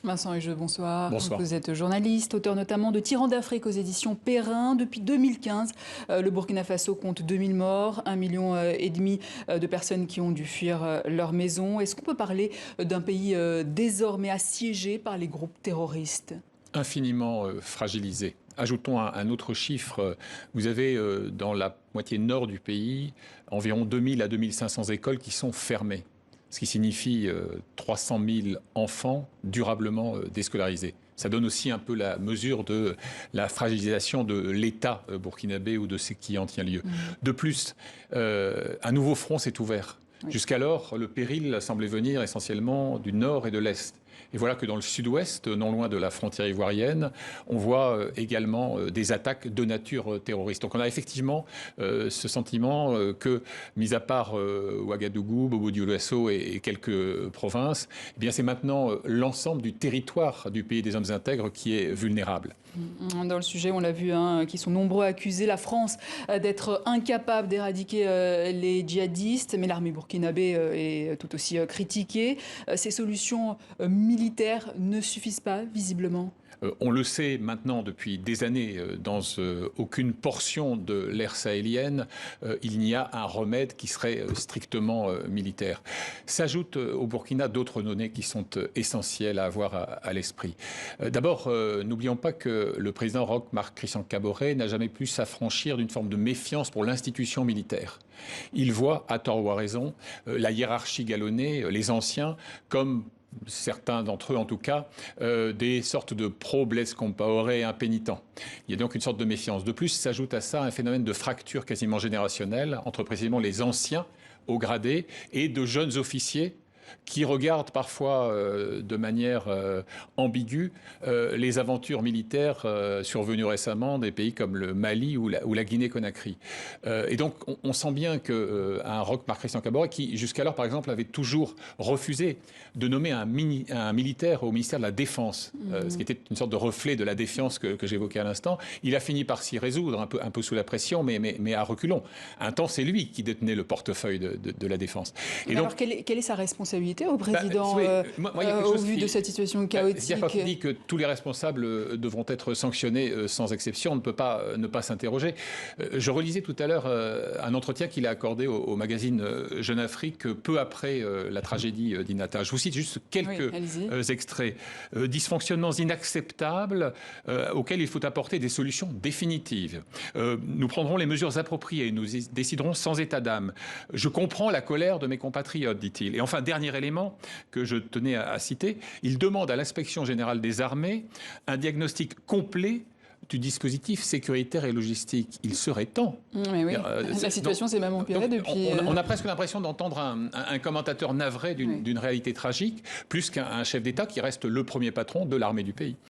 Vincent Hugeux, bonsoir. Bonsoir. Vous êtes journaliste, auteur notamment de Tyran d'Afrique aux éditions Perrin. Depuis 2015, le Burkina Faso compte 2000 morts, 1,5 million de personnes qui ont dû fuir leur maison. Est-ce qu'on peut parler d'un pays désormais assiégé par les groupes terroristes ? Infiniment fragilisé. Ajoutons un autre chiffre. Vous avez dans la moitié nord du pays environ 2000 à 2500 écoles qui sont fermées. Ce qui signifie 300 000 enfants durablement déscolarisés. Ça donne aussi un peu la mesure de la fragilisation de l'État burkinabé ou de ce qui en tient lieu. De plus, un nouveau front s'est ouvert. Oui. Jusqu'alors, le péril semblait venir essentiellement du nord et de l'est. Et voilà que dans le sud-ouest, non loin de la frontière ivoirienne, on voit également des attaques de nature terroriste. Donc on a effectivement ce sentiment que, mis à part Ouagadougou, Bobo-Dioulasso et quelques provinces, eh bien c'est maintenant l'ensemble du territoire du pays des hommes intègres qui est vulnérable. Dans le sujet, on l'a vu, qui sont nombreux à accuser la France d'être incapable d'éradiquer les djihadistes, mais l'armée burkinabé est tout aussi critiquée. Ces solutions militaires ne suffisent pas, visiblement. On le sait maintenant depuis des années, dans aucune portion de l'ère sahélienne, il n'y a un remède qui serait strictement militaire. S'ajoutent au Burkina d'autres données qui sont essentielles à avoir à l'esprit. D'abord, n'oublions pas que le président Roch Marc Christian Kaboré n'a jamais pu s'affranchir d'une forme de méfiance pour l'institution militaire. Il voit, à tort ou à raison, la hiérarchie galonnée, les anciens, comme certains d'entre eux en tout cas, des sortes de pro-Blaise Compaoré impénitents. Il y a donc une sorte de méfiance. De plus, s'ajoute à ça un phénomène de fracture quasiment générationnelle entre précisément les anciens hauts gradés et de jeunes officiers qui regardent parfois de manière ambiguë les aventures militaires survenues récemment des pays comme le Mali ou la Guinée-Conakry. Et donc on sent bien qu'un Roch Marc Christian Kaboré, qui jusqu'alors par exemple avait toujours refusé de nommer un militaire au ministère de la Défense, ce qui était une sorte de reflet de la défiance que j'évoquais à l'instant, il a fini par s'y résoudre, un peu sous la pression, mais à reculons. Un temps, c'est lui qui détenait le portefeuille de la Défense. Et donc, alors quelle est sa responsabilité au président au vu de cette situation chaotique? Il n'y a pas dit que tous les responsables devront être sanctionnés sans exception. On ne peut pas ne pas s'interroger. Je relisais tout à l'heure un entretien qu'il a accordé au magazine Jeune Afrique peu après la tragédie d'Inata. Je vous cite juste quelques extraits. Dysfonctionnements inacceptables auxquels il faut apporter des solutions définitives. Nous prendrons les mesures appropriées et nous déciderons sans état d'âme. Je comprends la colère de mes compatriotes, dit-il. Et enfin, dernier élément que je tenais à citer, il demande à l'inspection générale des armées un diagnostic complet du dispositif sécuritaire et logistique. Il serait temps. Oui. La situation s'est même empirée depuis... On a presque l'impression d'entendre un commentateur navré d'une réalité tragique, plus qu'un chef d'État qui reste le premier patron de l'armée du pays.